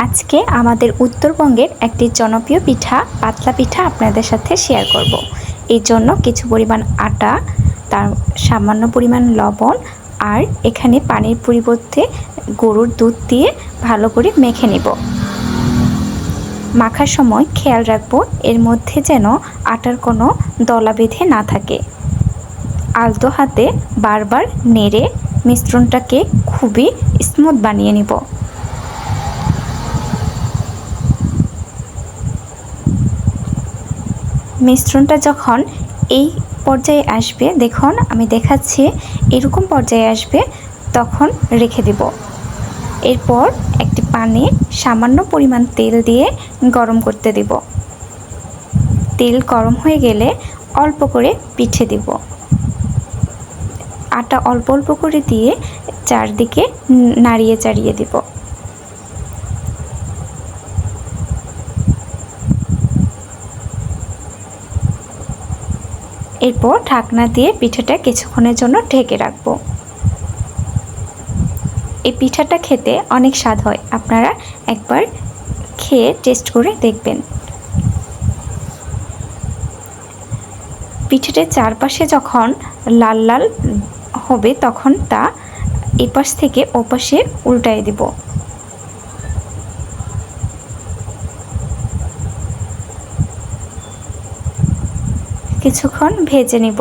আজকে আমাদের উত্তরবঙ্গের একটি জনপ্রিয় পিঠা পাতলা পিঠা আপনাদের সাথে শেয়ার করব। এই জন্য কিছু পরিমাণ আটা, তার সামান্য পরিমাণ লবণ আর এখানে পানির পরিবর্তে গরুর দুধ দিয়ে ভালো করে মেখে নেব। মাখার সময় খেয়াল রাখবো এর মধ্যে যেন আটার কোনো দলা বেঁধে না থাকে। আলতো হাতে বারবার নেড়ে মিশ্রণটাকে খুবই স্মুথ বানিয়ে নিব। মিশ্রণটা যখন এই পর্যায়ে আসবে, দেখুন আমি দেখাচ্ছি, এরকম পর্যায়ে আসবে তখন রেখে দেব। এরপর একটি পানে সামান্য পরিমাণ তেল দিয়ে গরম করতে দেব। তেল গরম হয়ে গেলে অল্প করে পিঠে দেব। আটা অল্প অল্প করে দিয়ে চারদিকে নাড়িয়ে চাড়িয়ে দেব। এরপর ঢাকনা দিয়ে পিঠাটা কিছুক্ষণের জন্য ঢেকে রাখবো। এই পিঠাটা খেতে অনেক স্বাদ হয়, আপনারা একবার খেয়ে টেস্ট করে দেখবেন। পিঠাটার চারপাশে যখন লাল লাল হবে তখন তা এপাশ থেকে ওপাশে উল্টায় দেব। কিছুক্ষণ ভেজে নিব।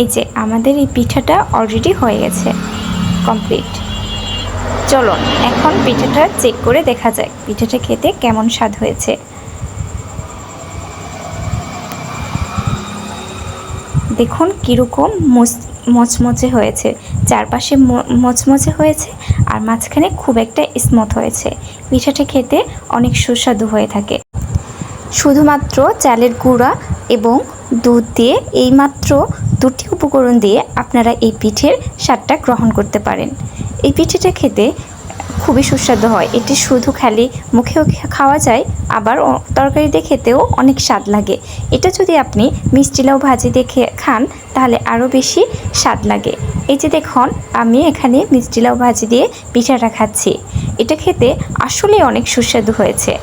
এই যে আমাদের এই পিঠাটা অলরেডি হয়ে গেছে, কমপ্লিট। চলুন এখন পিঠাটা চেক করে দেখা যায় পিঠাটা খেতে কেমন স্বাদ হয়েছে। দেখুন কীরকম মচমচে হয়েছে, চারপাশে মচমচে হয়েছে আর মাঝখানে খুব একটা স্মুথ হয়েছে। পিঠাটা খেতে অনেক সুস্বাদু হয়ে থাকে। শুধুমাত্র চালের গুঁড়া এবং দুধ দিয়ে এইমাত্র দুটি উপকরণ দিয়ে আপনারা এই পিঠের স্বাদটা গ্রহণ করতে পারেন। এই পিঠেটা খেতে খুবই সুস্বাদু হয়। এটি শুধু খালি মুখেও খাওয়া যায়, আবার তরকারি দিয়ে খেতেও অনেক স্বাদ লাগে। এটা যদি আপনি মিষ্টি লাউ ভাজি দিয়ে খান তাহলে আরও বেশি স্বাদ লাগে। এই যে দেখুন আমি এখানে মিষ্টি লাউ ভাজি দিয়ে পিঠাটা খাচ্ছি। এটা খেতে আসলে অনেক সুস্বাদু হয়েছে।